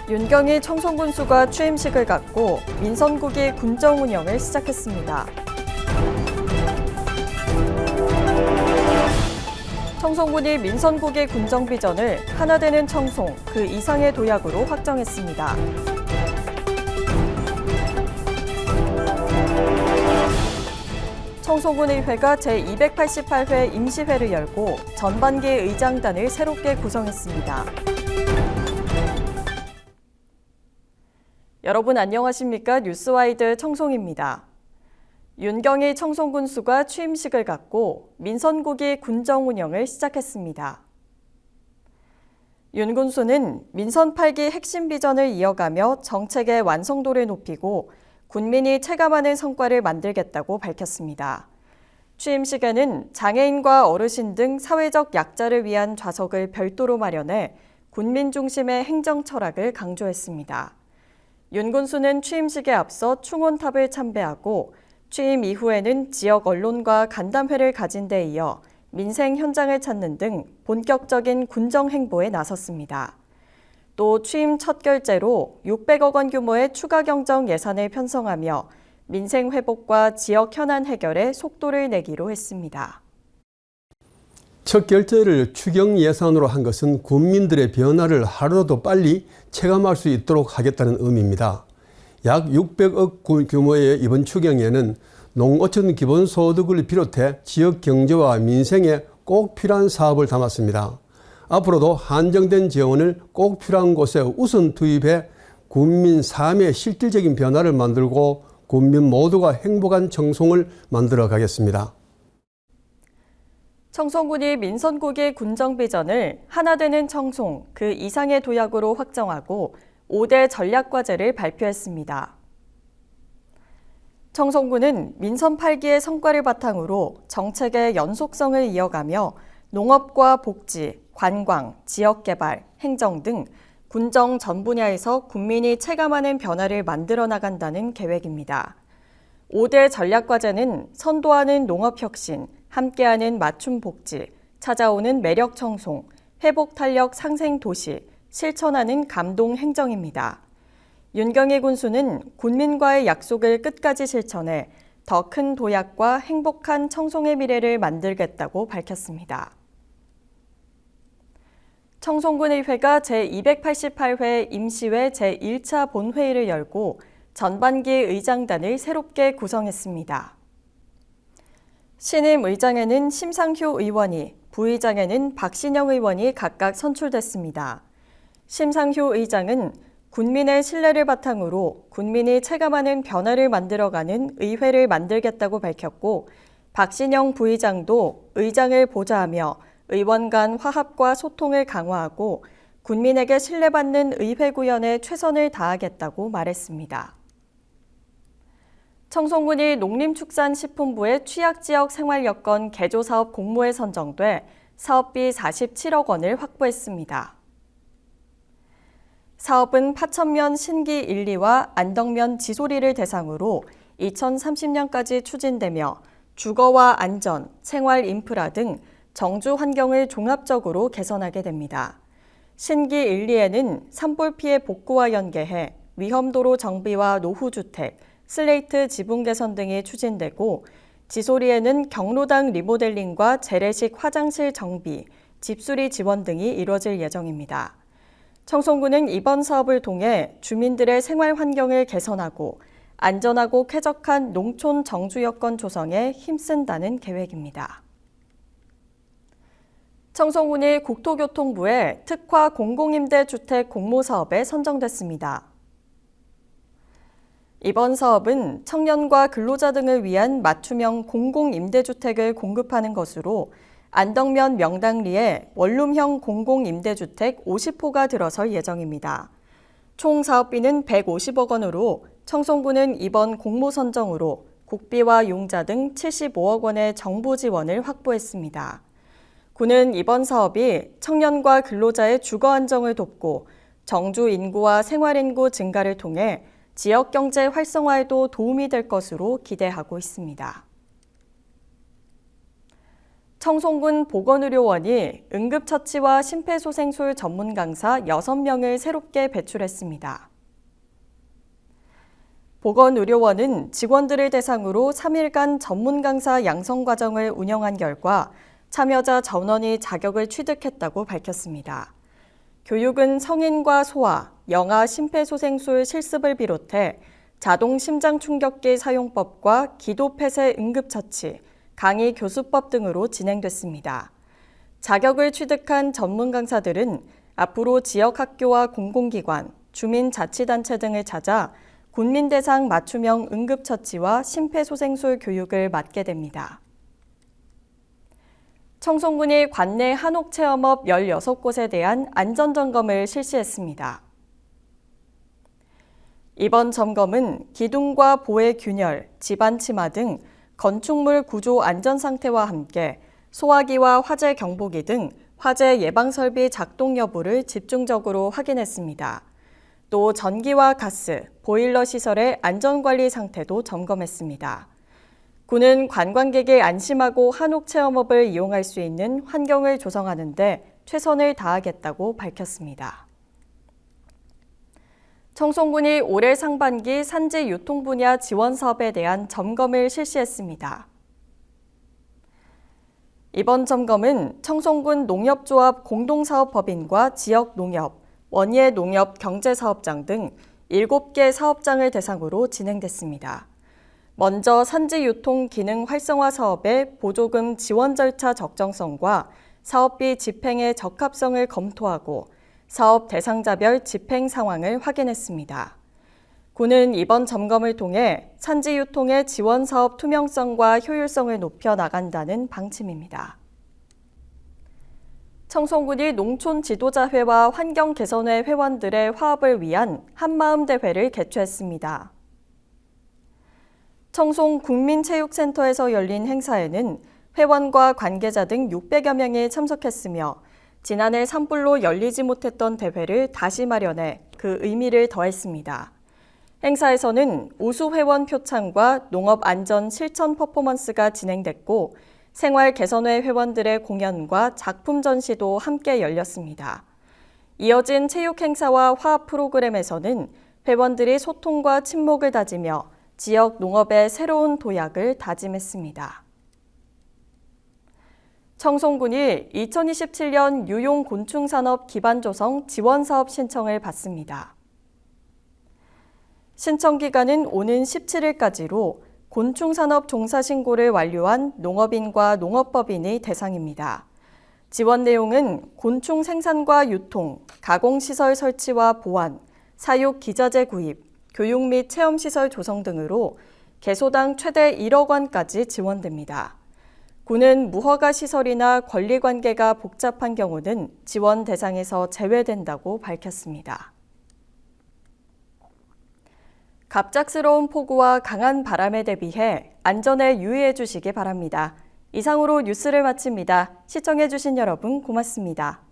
윤경희 청송군수가 취임식을 갖고 민선국이 군정 운영을 시작했습니다. 청송군이 민선국의 군정 비전을 하나 되는 청송, 그 이상의 도약으로 확정했습니다. 청송군의회가 제288회 임시회를 열고 전반기 의장단을 새롭게 구성했습니다. 여러분 안녕하십니까? 뉴스와이드 청송입니다. 윤경희 청송군수가 취임식을 갖고 민선국이 군정 운영을 시작했습니다. 윤 군수는 민선 8기 핵심 비전을 이어가며 정책의 완성도를 높이고 군민이 체감하는 성과를 만들겠다고 밝혔습니다. 취임식에는 장애인과 어르신 등 사회적 약자를 위한 좌석을 별도로 마련해 군민 중심의 행정 철학을 강조했습니다. 윤 군수는 취임식에 앞서 충원탑을 참배하고 취임 이후에는 지역 언론과 간담회를 가진 데 이어 민생 현장을 찾는 등 본격적인 군정 행보에 나섰습니다. 또 취임 첫 결재로 600억 원 규모의 추가 경정 예산을 편성하며 민생 회복과 지역 현안 해결에 속도를 내기로 했습니다. 첫 결재를 추경 예산으로 한 것은 군민들의 변화를 하루라도 빨리 체감할 수 있도록 하겠다는 의미입니다. 약 600억 규모의 이번 추경에는 농어촌 기본소득을 비롯해 지역 경제와 민생에 꼭 필요한 사업을 담았습니다. 앞으로도 한정된 재원을 꼭 필요한 곳에 우선 투입해 군민 삶의 실질적인 변화를 만들고 군민 모두가 행복한 청송을 만들어 가겠습니다. 청송군이 민선국의 군정 비전을 하나 되는 청송, 그 이상의 도약으로 확정하고 5대 전략과제를 발표했습니다. 청송군은 민선 8기의 성과를 바탕으로 정책의 연속성을 이어가며 농업과 복지, 관광, 지역개발, 행정 등 군정 전 분야에서 국민이 체감하는 변화를 만들어 나간다는 계획입니다. 5대 전략과제는 선도하는 농업혁신, 함께하는 맞춤 복지, 찾아오는 매력 청송, 회복 탄력 상생 도시, 실천하는 감동 행정입니다. 윤경희 군수는 군민과의 약속을 끝까지 실천해 더 큰 도약과 행복한 청송의 미래를 만들겠다고 밝혔습니다. 청송군의회가 제288회 임시회 제1차 본회의를 열고 전반기 의장단을 새롭게 구성했습니다. 신임 의장에는 심상효 의원이, 부의장에는 박신영 의원이 각각 선출됐습니다. 심상효 의장은 군민의 신뢰를 바탕으로 군민이 체감하는 변화를 만들어가는 의회를 만들겠다고 밝혔고, 박신영 부의장도 의장을 보좌하며 의원 간 화합과 소통을 강화하고 군민에게 신뢰받는 의회 구현에 최선을 다하겠다고 말했습니다. 청송군이 농림축산식품부의 취약지역 생활여건 개조사업 공모에 선정돼 사업비 47억 원을 확보했습니다. 사업은 파천면 신기 1, 2와 안덕면 지소리를 대상으로 2030년까지 추진되며 주거와 안전, 생활 인프라 등 정주 환경을 종합적으로 개선하게 됩니다. 신기 1, 2에는 산불 피해 복구와 연계해 위험도로 정비와 노후주택, 슬레이트 지붕 개선 등이 추진되고, 지소리에는 경로당 리모델링과 재래식 화장실 정비, 집수리 지원 등이 이뤄질 예정입니다. 청송군은 이번 사업을 통해 주민들의 생활 환경을 개선하고 안전하고 쾌적한 농촌 정주 여건 조성에 힘쓴다는 계획입니다. 청송군이 국토교통부의 특화 공공임대주택 공모사업에 선정됐습니다. 이번 사업은 청년과 근로자 등을 위한 맞춤형 공공임대주택을 공급하는 것으로 안덕면 명당리에 원룸형 공공임대주택 50호가 들어설 예정입니다. 총 사업비는 150억 원으로 청송군은 이번 공모 선정으로 국비와 융자 등 75억 원의 정부 지원을 확보했습니다. 군은 이번 사업이 청년과 근로자의 주거 안정을 돕고 정주 인구와 생활 인구 증가를 통해 지역 경제 활성화에도 도움이 될 것으로 기대하고 있습니다. 청송군 보건의료원이 응급처치와 심폐소생술 전문 강사 6명을 새롭게 배출했습니다. 보건의료원은 직원들을 대상으로 3일간 전문 강사 양성 과정을 운영한 결과 참여자 전원이 자격을 취득했다고 밝혔습니다. 교육은 성인과 소아, 영아 심폐소생술 실습을 비롯해 자동 심장충격기 사용법과 기도폐쇄 응급처치, 강의 교수법 등으로 진행됐습니다. 자격을 취득한 전문 강사들은 앞으로 지역 학교와 공공기관, 주민자치단체 등을 찾아 군민 대상 맞춤형 응급처치와 심폐소생술 교육을 맡게 됩니다. 청송군이 관내 한옥체험업 16곳에 대한 안전점검을 실시했습니다. 이번 점검은 기둥과 보의 균열, 집안 침하 등 건축물 구조 안전 상태와 함께 소화기와 화재 경보기 등 화재 예방 설비 작동 여부를 집중적으로 확인했습니다. 또 전기와 가스, 보일러 시설의 안전관리 상태도 점검했습니다. 군은 관광객이 안심하고 한옥체험업을 이용할 수 있는 환경을 조성하는 데 최선을 다하겠다고 밝혔습니다. 청송군이 올해 상반기 산지 유통 분야 지원 사업에 대한 점검을 실시했습니다. 이번 점검은 청송군 농협조합 공동사업법인과 지역농협, 원예농협 경제사업장 등 7개 사업장을 대상으로 진행됐습니다. 먼저 산지 유통 기능 활성화 사업의 보조금 지원 절차 적정성과 사업비 집행의 적합성을 검토하고 사업 대상자별 집행 상황을 확인했습니다. 군은 이번 점검을 통해 산지 유통의 지원 사업 투명성과 효율성을 높여 나간다는 방침입니다. 청송군이 농촌 지도자회와 환경개선회 회원들의 화합을 위한 한마음 대회를 개최했습니다. 청송 국민체육센터에서 열린 행사에는 회원과 관계자 등 600여 명이 참석했으며 지난해 산불로 열리지 못했던 대회를 다시 마련해 그 의미를 더했습니다. 행사에서는 우수 회원 표창과 농업 안전 실천 퍼포먼스가 진행됐고 생활개선회 회원들의 공연과 작품 전시도 함께 열렸습니다. 이어진 체육 행사와 화합 프로그램에서는 회원들이 소통과 친목을 다지며 지역 농업의 새로운 도약을 다짐했습니다. 청송군이 2027년 유용 곤충산업 기반조성 지원사업 신청을 받습니다. 신청 기간은 오는 17일까지로 곤충산업 종사 신고를 완료한 농업인과 농업법인이 대상입니다. 지원 내용은 곤충 생산과 유통, 가공시설 설치와 보완, 사육 기자재 구입, 교육 및 체험시설 조성 등으로 개소당 최대 1억 원까지 지원됩니다. 군은 무허가 시설이나 권리관계가 복잡한 경우는 지원 대상에서 제외된다고 밝혔습니다. 갑작스러운 폭우와 강한 바람에 대비해 안전에 유의해 주시기 바랍니다. 이상으로 뉴스를 마칩니다. 시청해 주신 여러분 고맙습니다.